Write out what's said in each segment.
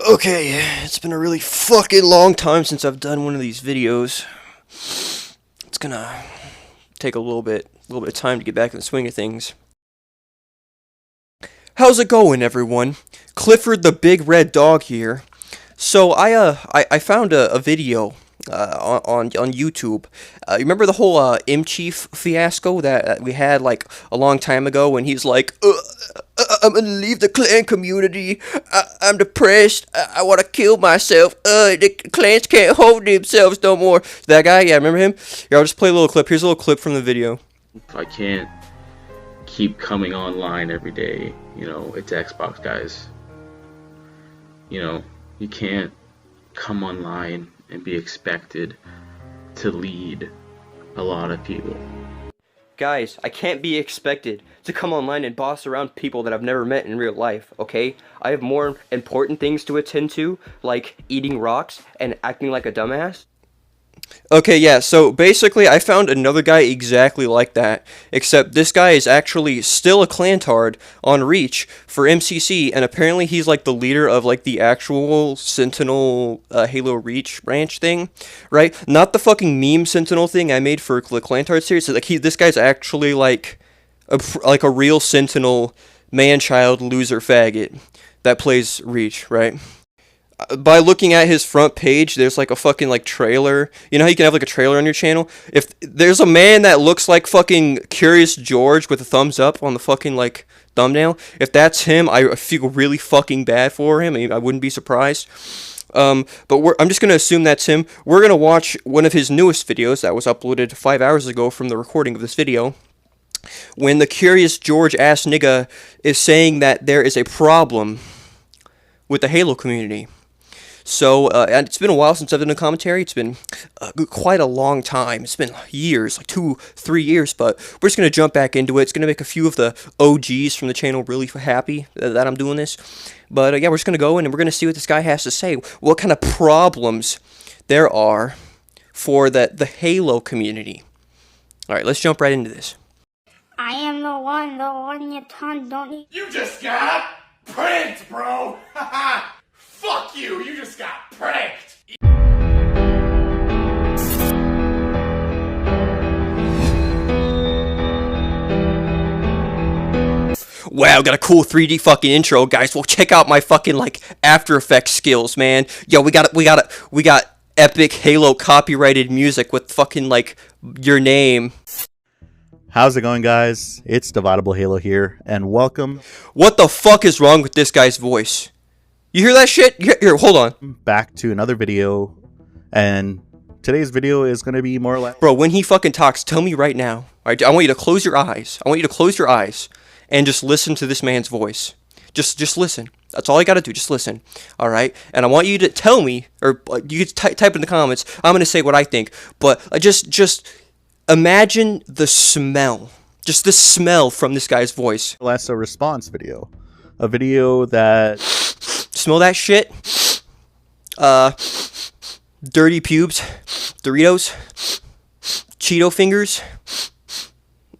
Okay, it's been a really fucking long time since I've done one of these videos. It's gonna take a little bit of time to get back in the swing of things. How's it going, everyone? Clifford the Big Red Dog here. So I found a video on YouTube. You remember the whole M Chief fiasco that we had like a long time ago when he's like, I'm gonna leave the clan community. I'm depressed. I want to kill myself. The clans can't hold themselves no more. That guy, yeah, remember him? Yeah, I'll just play a little clip. Here's a little clip from the video. I can't keep coming online every day. You know, it's Xbox, guys. You know, you can't come online and be expected to lead a lot of people. Guys, I can't be expected to come online and boss around people that I've never met in real life, okay? I have more important things to attend to, like eating rocks and acting like a dumbass. Okay, yeah, so basically I found another guy exactly like that, except this guy is actually still a clantard on Reach for MCC, and apparently he's like the leader of like the actual Sentinel Halo Reach branch thing, right? Not the fucking meme Sentinel thing I made for the clantard series. So, like this guy's actually like a real Sentinel man-child loser faggot that plays Reach, right? By looking at his front page, there's like a fucking like trailer. You know how you can have like a trailer on your channel? If there's a man that looks like fucking Curious George with a thumbs up on the fucking like thumbnail, if that's him, I feel really fucking bad for him. I mean, I wouldn't be surprised. But I'm just gonna assume that's him. We're gonna watch one of his newest videos that was uploaded 5 hours ago from the recording of this video, when the Curious George ass nigga is saying that there is a problem with the Halo community. So, and it's been a while since I've done a commentary. It's been quite a long time. It's been years, like 2-3 years, but we're just going to jump back into it. It's going to make a few of the OGs from the channel really happy that I'm doing this. But, yeah, we're just going to go in and we're going to see what this guy has to say. What kind of problems there are for the Halo community. All right, let's jump right into this. I am the one you don't need. You just got pranked, bro! Haha! Fuck you! You just got pranked! Wow, got a cool 3D fucking intro, guys. Well, check out my fucking like After Effects skills, man. Yo, we got epic Halo copyrighted music with fucking like your name. How's it going, guys? It's DividableHalo here, and welcome. What the fuck is wrong with this guy's voice? You hear that shit? Here, hold on. Back to another video, and today's video is going to be more or less... Bro, when he fucking talks, tell me right now. Alright, I want you to close your eyes. I want you to close your eyes and just listen to this man's voice. Just listen. That's all I gotta do. Just listen. Alright? And I want you to tell me, or you can type in the comments. I'm gonna say what I think. But just imagine the smell. Just the smell from this guy's voice. Less a response video. A video that... Smell that shit? Dirty pubes, Doritos, Cheeto fingers.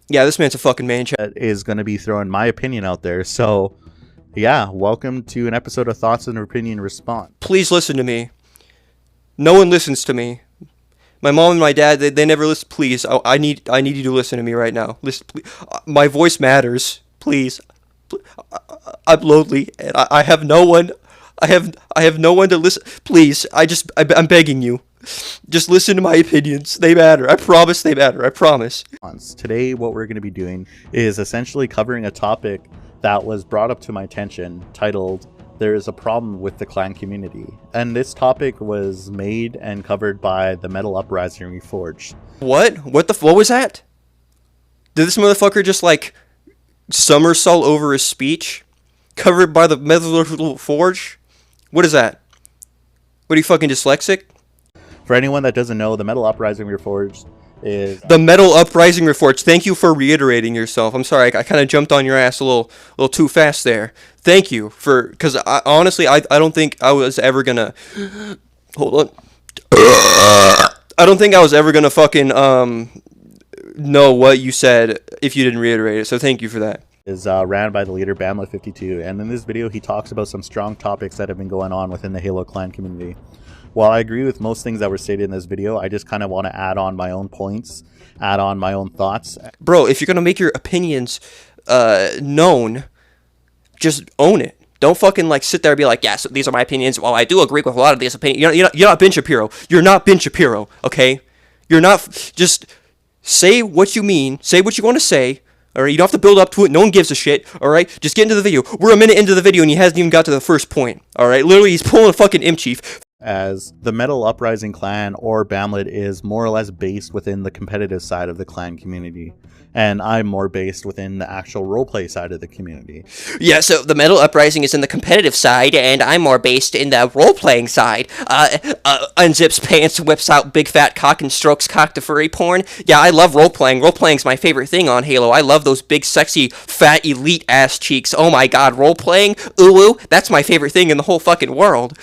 Yeah, this man's a fucking man-child. Is going to be throwing my opinion out there. So, yeah, welcome to an episode of Thoughts and Opinion Response. Please listen to me. No one listens to me. My mom and my dad, they never listen. Please, I need you to listen to me right now. Listen, please. My voice matters. Please. I'm lonely, and I have no one. I have no one to listen. Please, I'm begging you. Just listen to my opinions. They matter. I promise they matter. I promise. Today, what we're going to be doing is essentially covering a topic that was brought up to my attention, titled "There is a Problem with the Clan Community." And this topic was made and covered by the Metal Uprising Reforged. What? What was that? Did this motherfucker just like somersault over his speech? Covered by the Metal Forge? What is that? What, are you fucking dyslexic? For anyone that doesn't know, the Metal Uprising Reforged is... The Metal Uprising Reforged. Thank you for reiterating yourself. I'm sorry, I kind of jumped on your ass a little too fast there. Thank you for... Because honestly, I don't think I was ever gonna... Hold on. I don't think I was ever gonna fucking know what you said if you didn't reiterate it, so thank you for that. is ran by the leader Bamlet52, and in this video he talks about some strong topics that have been going on within the Halo clan community. While I agree with most things that were stated in this video, I just kind of want to add on my own points, add on my own thoughts. Bro, if you're gonna make your opinions known, just own it. Don't fucking like sit there and be like, yeah, so these are my opinions. Well, I do agree with a lot of these opinions. You're not Ben Shapiro. You're not Ben Shapiro, okay? You're not. Just say what you mean. Say what you want to say. All right, you don't have to build up to it. No one gives a shit. All right, just get into the video. We're a minute into the video and he hasn't even got to the first point. All right, literally, he's pulling a fucking imp chief. As the Metal Uprising clan, or Bamlet, is more or less based within the competitive side of the clan community, and I'm more based within the actual roleplay side of the community. Yeah, so the Metal Uprising is in the competitive side, and I'm more based in the role-playing side. Unzips pants, whips out big fat cock, and strokes cock to furry porn. Yeah, I love role-playing. Role-playing's my favorite thing on Halo. I love those big, sexy, fat, elite ass cheeks. Oh my god, role-playing? Ooh, that's my favorite thing in the whole fucking world.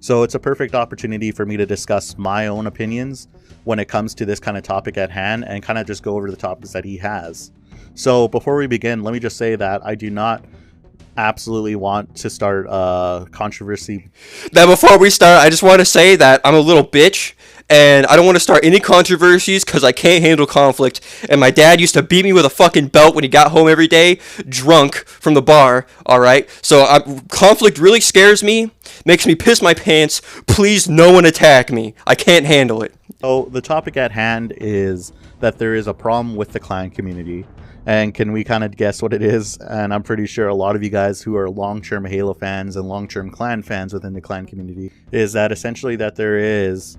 So it's a perfect opportunity for me to discuss my own opinions when it comes to this kind of topic at hand, and kind of just go over the topics that he has. So before we begin, let me just say that I do not absolutely want to start a controversy. Now before we start, I just want to say that I'm a little bitch, and I don't want to start any controversies because I can't handle conflict. And my dad used to beat me with a fucking belt when he got home every day, drunk from the bar, alright? So conflict really scares me, makes me piss my pants. Please, no one attack me. I can't handle it. So the topic at hand is that there is a problem with the clan community. And can we kind of guess what it is? And I'm pretty sure a lot of you guys who are long-term Halo fans and long-term clan fans within the clan community, is that essentially that there is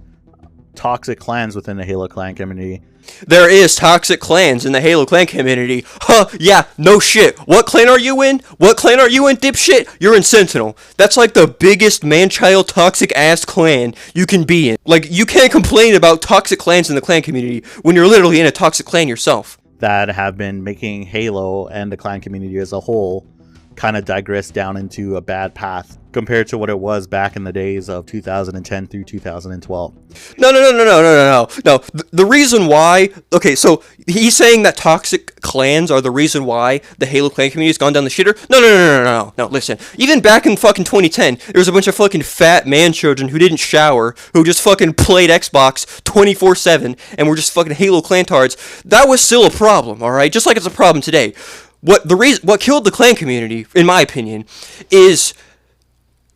toxic clans within the Halo clan community. There is toxic clans in the Halo clan community. Huh, yeah, no shit. What clan are you in? What clan are you in, dipshit? You're in Sentinel. That's like the biggest man-child toxic ass clan you can be in. Like, you can't complain about toxic clans in the clan community when you're literally in a toxic clan yourself. That have been making Halo and the clan community as a whole kind of digress down into a bad path compared to what it was back in the days of 2010 through 2012. No. The reason why, okay, so he's saying that toxic clans are the reason why the Halo clan community has gone down the shitter? No, listen. Even back in fucking 2010, there was a bunch of fucking fat man children who didn't shower, who just fucking played Xbox 24/7, and were just fucking Halo clantards. That was still a problem, alright? Just like it's a problem today. What killed the clan community, in my opinion, is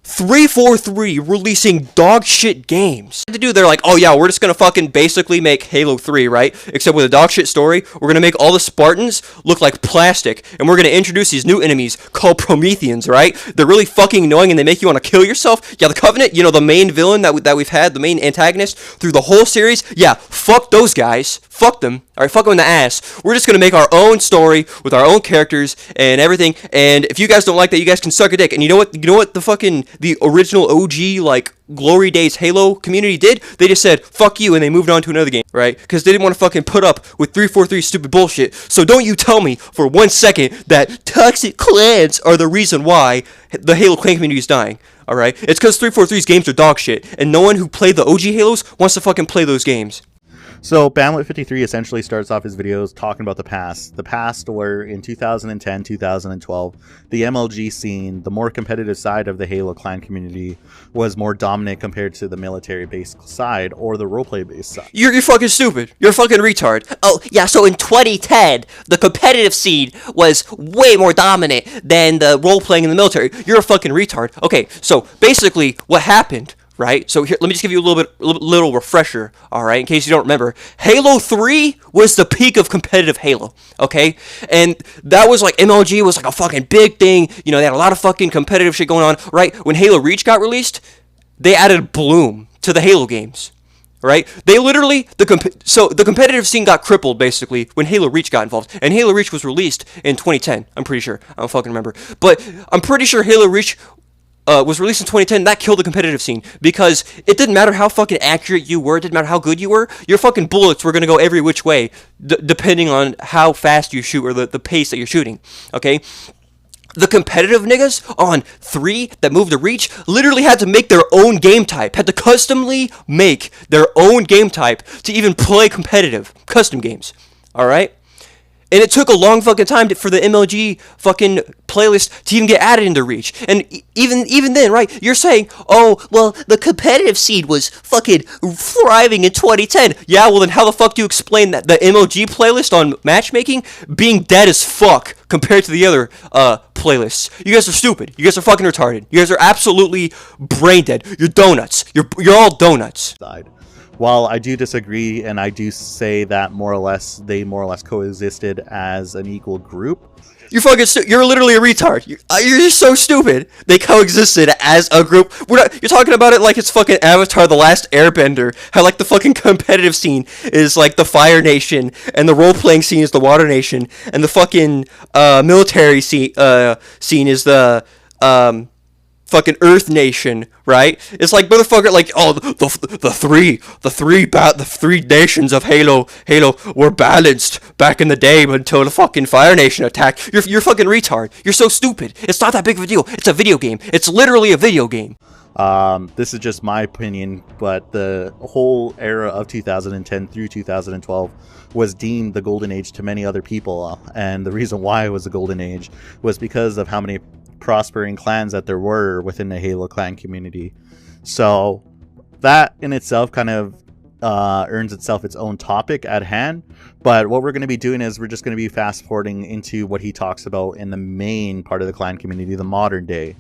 343 releasing dog shit games. They're like, oh yeah, we're just gonna fucking basically make Halo 3, right? Except with a dog shit story, we're gonna make all the Spartans look like plastic, and we're gonna introduce these new enemies called Prometheans, right? They're really fucking annoying and they make you want to kill yourself. Yeah, the Covenant, you know, the main villain that we've had, the main antagonist through the whole series, yeah, fuck those guys. Fuck them. Alright, fuck them in the ass. We're just gonna make our own story with our own characters and everything, and if you guys don't like that, you guys can suck a dick. And you know what the original OG, like, Glory Days Halo community did? They just said, fuck you, and they moved on to another game, right? Because they didn't want to fucking put up with 343 stupid bullshit. So don't you tell me for 1 second that toxic clans are the reason why the Halo clan community is dying. Alright? It's because 343's games are dog shit, and no one who played the OG Halos wants to fucking play those games. So Bamlet53 essentially starts off his videos talking about the past. The past where in 2010, 2012, the MLG scene, the more competitive side of the Halo clan community, was more dominant compared to the military-based side or the roleplay-based side. You're fucking stupid. You're a fucking retard. Oh, yeah, so in 2010, the competitive scene was way more dominant than the role-playing in the military. You're a fucking retard. Okay, so basically what happened, right? So here, let me just give you a little refresher, all right, in case you don't remember. Halo 3 was the peak of competitive Halo, okay? And that was like, MLG was like a fucking big thing. You know, they had a lot of fucking competitive shit going on, right? When Halo Reach got released, they added Bloom to the Halo games, right? They literally, so the competitive scene got crippled, basically, when Halo Reach got involved. And Halo Reach was released in 2010, I'm pretty sure. I don't fucking remember. But I'm pretty sure Halo Reach was released in 2010, that killed the competitive scene, because it didn't matter how fucking accurate you were, it didn't matter how good you were, your fucking bullets were going to go every which way, depending on how fast you shoot, or the pace that you're shooting, okay? The competitive niggas on 3 that moved to Reach literally had to make their own game type, had to customly make their own game type to even play competitive, custom games, alright? And it took a long fucking time for the MLG fucking playlist to even get added into Reach. And even then, right, you're saying, oh, well, the competitive scene was fucking thriving in 2010. Yeah, well then how the fuck do you explain that the MLG playlist on matchmaking being dead as fuck compared to the other playlists? You guys are stupid. You guys are fucking retarded. You guys are absolutely brain dead. You're donuts. You're all donuts. While I do disagree, and I do say that they more or less coexisted as an equal group. You're literally a retard. You're just so stupid. They coexisted as a group. You're talking about it like it's fucking Avatar: The Last Airbender. How like the fucking competitive scene is like the Fire Nation, and the role-playing scene is the Water Nation, and the fucking military scene is the fucking Earth Nation, right? It's like motherfucker, like the three nations of Halo were balanced back in the day until the fucking Fire Nation attacked. You're fucking retard. You're so stupid. It's not that big of a deal. It's a video game. It's literally a video game. This is just my opinion, but the whole era of 2010 through 2012 was deemed the golden age to many other people, and the reason why it was the golden age was because of how many prospering clans that there were within the Halo clan community. So that in itself kind of earns itself its own topic at hand. But what we're going to be doing is we're just going to be fast forwarding into what he talks about in the main part of the clan community, the modern day.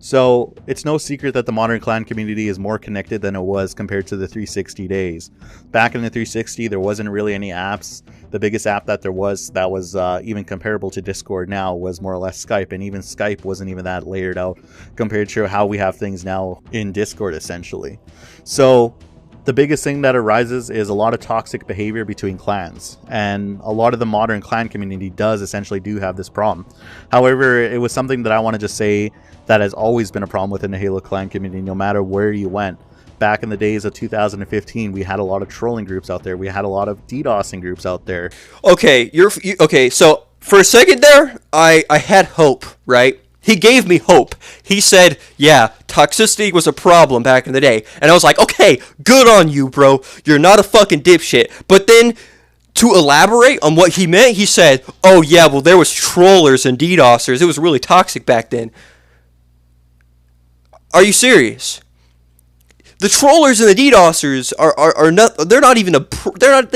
So it's no secret that the modern clan community is more connected than it was compared to the 360 days. Back in the 360, there wasn't really any apps. The biggest app that there was that was even comparable to Discord now was more or less Skype, and even Skype wasn't even that layered out compared to how we have things now in Discord, essentially. So the biggest thing that arises is a lot of toxic behavior between clans, and a lot of the modern clan community does essentially do have this problem. However, it was something that I want to just say that has always been a problem within the Halo clan community, no matter where you went. Back in the days of 2015, we had a lot of trolling groups out there. We had a lot of DDoSing groups out there. Okay, okay, so for a second there, I had hope, right? He gave me hope. He said, yeah, toxicity was a problem back in the day. And I was like, okay, good on you, bro. You're not a fucking dipshit. But then, to elaborate on what he meant, he said, oh yeah, well there was trollers and DDoSers. It was really toxic back then. Are you serious? The trollers and the DDoSers are not. They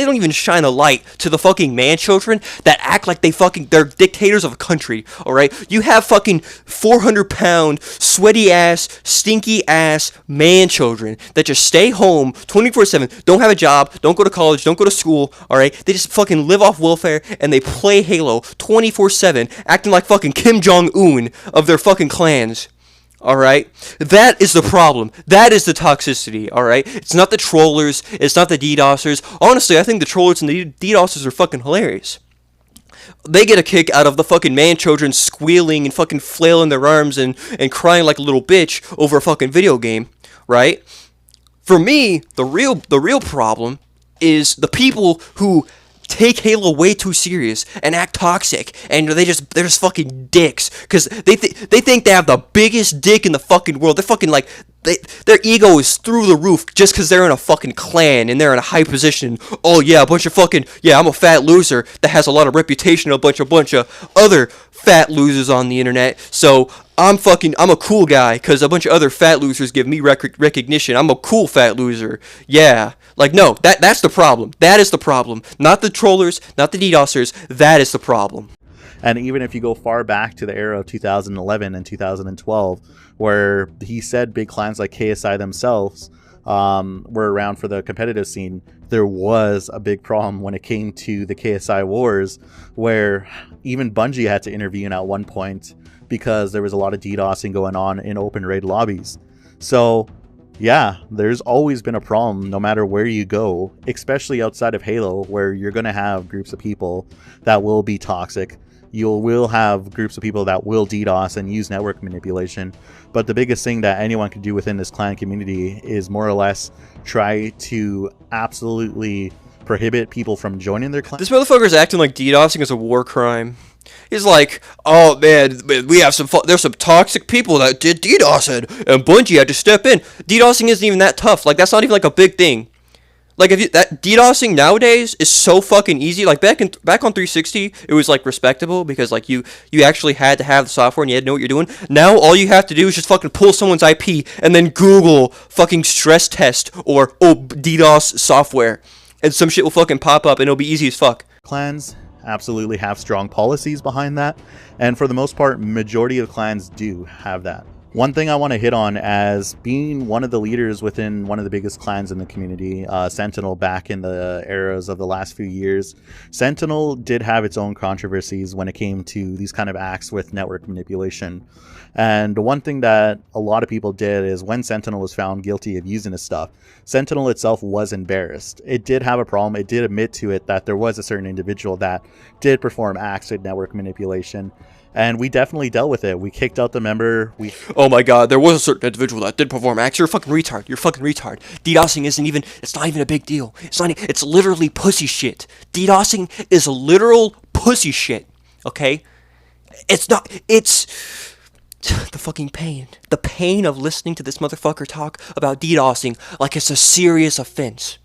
don't even shine a light to the fucking man children that act like they're dictators of a country. All right, you have fucking 400-pound, sweaty ass, stinky ass man children that just stay home 24/7, don't have a job, don't go to college, don't go to school. All right, they just fucking live off welfare and they play Halo 24/7, acting like fucking Kim Jong-un of their fucking clans. Alright? That is the problem. That is the toxicity, alright? It's not the trollers, it's not the DDoSers. Honestly, I think the trollers and the DDoSers are fucking hilarious. They get a kick out of the fucking man children squealing and fucking flailing their arms and crying like a little bitch over a fucking video game, right? For me, the real problem is the people who take Halo way too serious and act toxic, and they're just fucking dicks because they think they have the biggest dick in the fucking world. They're fucking like their ego is through the roof just because they're in a fucking clan and they're in a high position. Oh yeah, I'm a fat loser that has a lot of reputation, a bunch of other fat losers on the internet. So I'm a cool guy because a bunch of other fat losers give me recognition. I'm a cool fat loser. Yeah. Like, no, that's the problem. That is the problem. Not the trollers, not the DDoSers. That is the problem. And even if you go far back to the era of 2011 and 2012, where he said big clans like KSI themselves were around for the competitive scene, there was a big problem when it came to the KSI wars, where even Bungie had to intervene at one point because there was a lot of DDoSing going on in open raid lobbies. So yeah, there's always been a problem no matter where you go, especially outside of Halo, where you're going to have groups of people that will be toxic. You will have groups of people that will DDoS and use network manipulation. But the biggest thing that anyone can do within this clan community is more or less try to absolutely prohibit people from joining their clan. This motherfucker's acting like DDoSing is a war crime. He's like, oh man, there's some toxic people that did DDoSing, and Bungie had to step in. DDoSing isn't even that tough. Like, that's not even like a big thing. Like if you, that DDoSing nowadays is so fucking easy. Like back on 360, it was like respectable because like you actually had to have the software and you had to know what you're doing. Now all you have to do is just fucking pull someone's IP and then Google fucking stress test or DDoS software, and some shit will fucking pop up and it'll be easy as fuck. Clans absolutely have strong policies behind that, and for the most part, majority of clans do have that. One thing I want to hit on, as being one of the leaders within one of the biggest clans in the community, Sentinel, back in the eras of the last few years, Sentinel did have its own controversies when it came to these kind of acts with network manipulation. And one thing that a lot of people did is when Sentinel was found guilty of using this stuff, Sentinel itself was embarrassed. It did have a problem. It did admit to it that there was a certain individual that did perform acts of network manipulation. And we definitely dealt with it. We kicked out the member. Oh my god, there was a certain individual that did perform acts. You're a fucking retard. You're a fucking retard. DDoSing it's not even a big deal. It's literally pussy shit. DDoSing is a literal pussy shit. Okay? It's the fucking pain. The pain of listening to this motherfucker talk about DDoSing like it's a serious offense.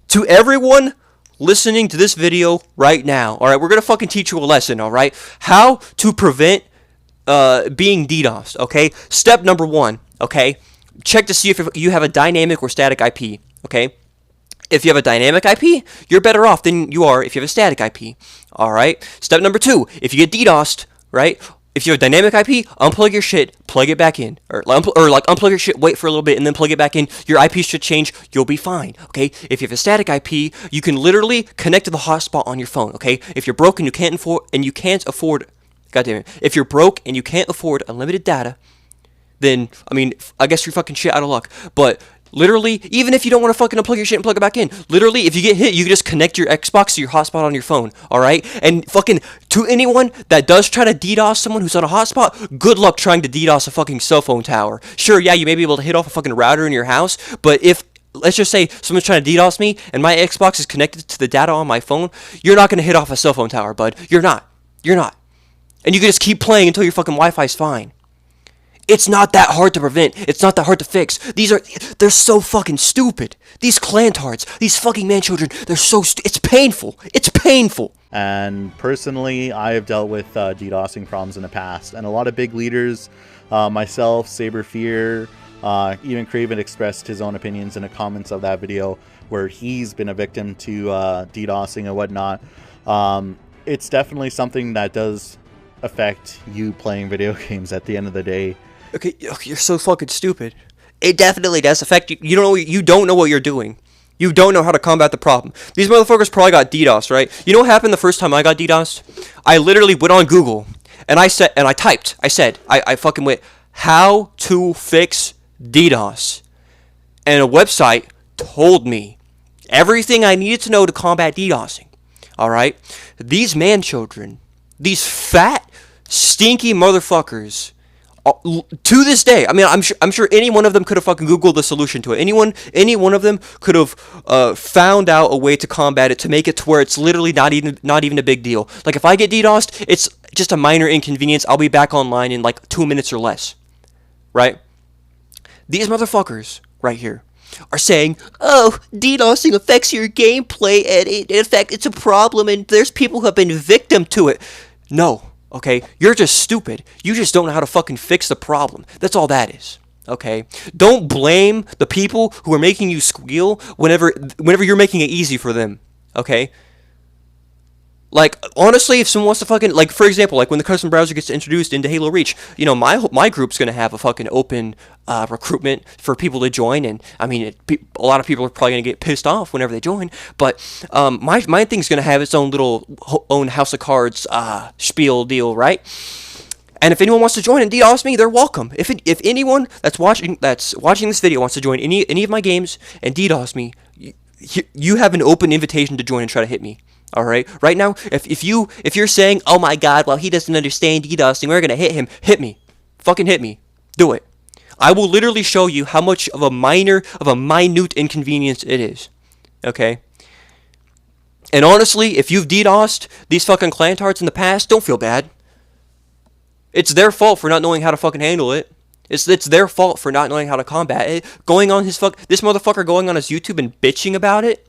To everyone listening to this video right now, alright, we're gonna fucking teach you a lesson, alright? How to prevent being DDoSed, okay? Step number 1, okay? Check to see if you have a dynamic or static IP, okay? If you have a dynamic IP, you're better off than you are if you have a static IP, alright? Step number 2, if you get DDoSed, right? If you have a dynamic IP, unplug your shit, plug it back in. Or unplug your shit, wait for a little bit, and then plug it back in. Your IP should change, you'll be fine, okay? If you have a static IP, you can literally connect to the hotspot on your phone, okay? If you're broke and you can't afford, goddamn it, if you're broke and you can't afford unlimited data, then, I mean, I guess you're fucking shit out of luck. But literally, even if you don't want to fucking unplug your shit and plug it back in, literally, if you get hit, you can just connect your Xbox to your hotspot on your phone, alright? And fucking, to anyone that does try to DDoS someone who's on a hotspot, good luck trying to DDoS a fucking cell phone tower. Sure, yeah, you may be able to hit off a fucking router in your house, but if, let's just say, someone's trying to DDoS me, and my Xbox is connected to the data on my phone, you're not going to hit off a cell phone tower, bud. You're not. You're not. And you can just keep playing until your fucking Wi-Fi's fine. It's not that hard to prevent. It's not that hard to fix. They're so fucking stupid. These clantards, these fucking man-children, they're so it's painful. It's painful. And personally, I have dealt with DDoSing problems in the past. And a lot of big leaders, myself, Saber Fear, even Craven expressed his own opinions in the comments of that video where he's been a victim to DDoSing and whatnot. It's definitely something that does affect you playing video games at the end of the day. Okay, you're so fucking stupid. It definitely does affect you. You don't know what you're doing. You don't know how to combat the problem. These motherfuckers probably got DDoS, right? You know what happened the first time I got DDoS? I literally went on Google and I fucking went, how to fix DDoS. And a website told me everything I needed to know to combat DDoSing. Alright? These man-children, these fat, stinky motherfuckers, to this day, I mean, I'm sure any one of them could have fucking Googled the solution to it. Any one of them could have found out a way to combat it, to make it to where it's literally not even a big deal. Like, if I get DDoSed, it's just a minor inconvenience. I'll be back online in like 2 minutes or less. Right? These motherfuckers right here are saying, oh, DDoSing affects your gameplay, and in fact, it's a problem, and there's people who have been victim to it. No. Okay, you're just stupid. You just don't know how to fucking fix the problem. That's all that is. Okay, don't blame the people who are making you squeal whenever you're making it easy for them. Okay. Like, honestly, if someone wants to fucking, like, for example, like when the custom browser gets introduced into Halo Reach, you know, my group's gonna have a fucking open recruitment for people to join, and I mean, a lot of people are probably gonna get pissed off whenever they join, but my thing's gonna have its own little own House of Cards spiel deal, right? And if anyone wants to join and DDoS me, they're welcome. If anyone that's watching this video wants to join any of my games and DDoS me, you have an open invitation to join and try to hit me. All right. Right now, if you're saying, "Oh my God, well he doesn't understand DDoSing, we're gonna hit him," hit me, fucking hit me, do it. I will literally show you how much of a minute inconvenience it is. Okay. And honestly, if you've DDoSed these fucking clantards in the past, don't feel bad. It's their fault for not knowing how to fucking handle it. It's their fault for not knowing how to combat it. This motherfucker going on his YouTube and bitching about it.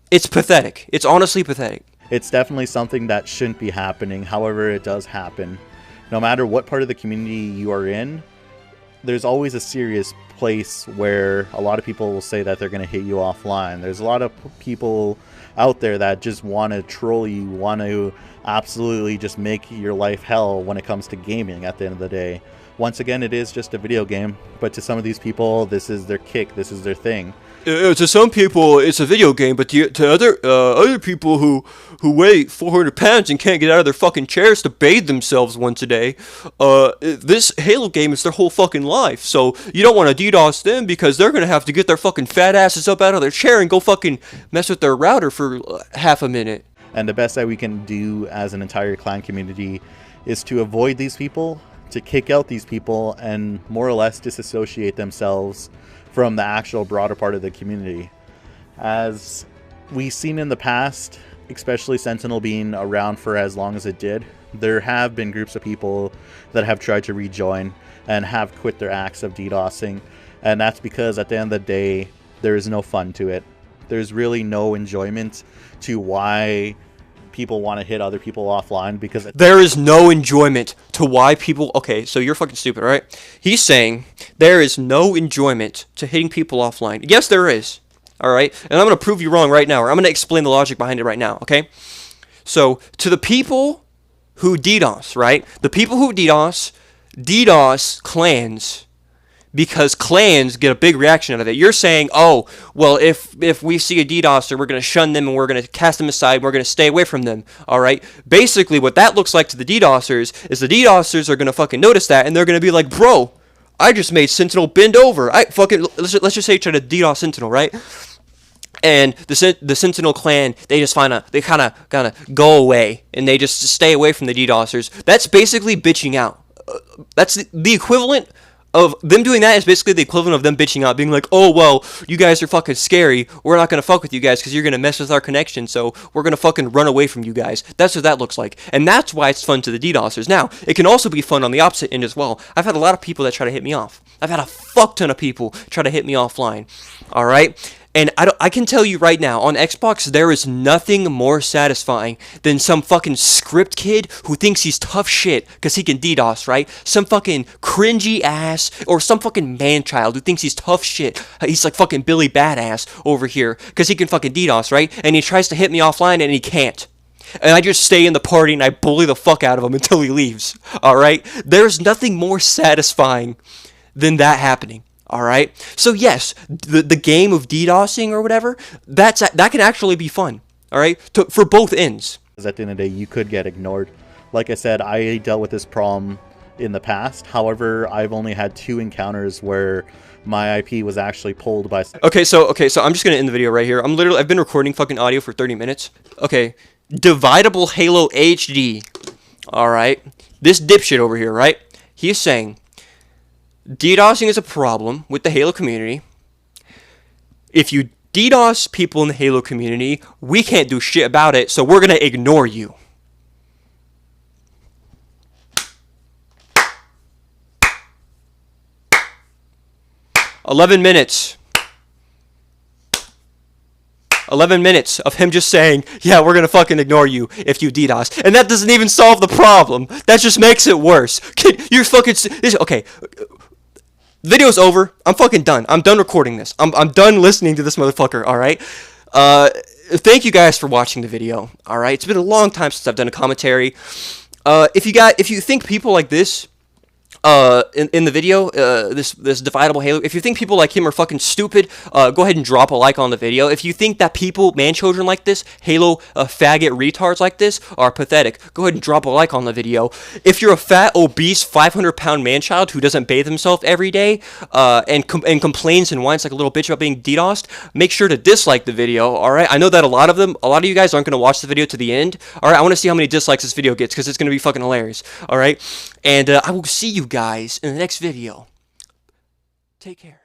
It's pathetic. It's honestly pathetic. It's definitely something that shouldn't be happening. However, it does happen. No matter what part of the community you are in, there's always a serious place where a lot of people will say that they're going to hit you offline. There's a lot of people out there that just want to troll you, want to absolutely just make your life hell when it comes to gaming at the end of the day. Once again, it is just a video game, but to some of these people, this is their kick, this is their thing. To some people, it's a video game, but to other people who weigh 400 pounds and can't get out of their fucking chairs to bathe themselves once a day, this Halo game is their whole fucking life. So you don't want to DDoS them because they're gonna have to get their fucking fat asses up out of their chair and go fucking mess with their router for half a minute. And the best that we can do as an entire clan community is to avoid these people, to kick out these people, and more or less disassociate themselves from the actual broader part of the community. As we've seen in the past, especially Sentinel being around for as long as it did, there have been groups of people that have tried to rejoin and have quit their acts of DDoSing, and that's because at the end of the day, there is no fun to it. There's really no enjoyment to why people want to hit other people offline, because there is no enjoyment to why people... Okay, so you're fucking stupid, right? He's saying there is no enjoyment to hitting people offline. Yes, there is. All right? And I'm going to prove you wrong right now, or I'm going to explain the logic behind it right now, okay? So, to the people who DDoS, right? The people who DDoS clans because clans get a big reaction out of it. You're saying, oh, well, if we see a DDoSer, we're going to shun them and we're going to cast them aside, we're going to stay away from them, all right? Basically, what that looks like to the DDoSers is the DDoSers are going to fucking notice that, and they're going to be like, bro, I just made Sentinel bend over. Let's just say try to DDoS Sentinel, right? And the Sentinel clan, they kind of go away, and they just stay away from the DDoSers. That's basically bitching out. That's the equivalent of them doing that is basically the equivalent of them bitching out, being like, oh, well, you guys are fucking scary. We're not going to fuck with you guys because you're going to mess with our connection, so we're going to fucking run away from you guys. That's what that looks like. And that's why it's fun to the DDoSers. Now, it can also be fun on the opposite end as well. I've had a lot of people that try to hit me off. I've had a fuck ton of people try to hit me offline. All right? And I can tell you right now, on Xbox, there is nothing more satisfying than some fucking script kid who thinks he's tough shit because he can DDoS, right? Some fucking cringy ass, or some fucking man-child who thinks he's tough shit. He's like fucking Billy Badass over here because he can fucking DDoS, right? And he tries to hit me offline and he can't. And I just stay in the party and I bully the fuck out of him until he leaves, alright? There's nothing more satisfying than that happening. All right. So yes, the game of DDoSing or whatever, that can actually be fun. All right, for both ends. At the end of the day, you could get ignored. Like I said, I dealt with this problem in the past. However, I've only had 2 encounters where my IP was actually pulled by. Okay, so I'm just gonna end the video right here. I've been recording fucking audio for 30 minutes. Okay, DividableHaloHD. All right, this dipshit over here, right? He's saying DDoSing is a problem with the Halo community. If you DDoS people in the Halo community, we can't do shit about it, so we're going to ignore you. "11 minutes. 11 minutes of him just saying, yeah, we're going to fucking ignore you if you DDoS. And that doesn't even solve the problem. That just makes it worse. You're fucking... Okay. Video's over. I'm fucking done. I'm done recording this. I'm done listening to this motherfucker, alright? Thank you guys for watching the video, alright? It's been a long time since I've done a commentary. If you think people like this, in the video, this Dividable Halo, if you think people like him are fucking stupid, go ahead and drop a like on the video. If you think that people, man-children like this, Halo faggot retards like this, are pathetic, go ahead and drop a like on the video. If you're a fat, obese, 500-pound man-child who doesn't bathe himself every day, and complains and whines like a little bitch about being DDoSed, make sure to dislike the video, alright? I know that a lot of you guys aren't going to watch the video to the end, alright? I want to see how many dislikes this video gets, because it's going to be fucking hilarious, alright? And I will see you guys in the next video. Take care.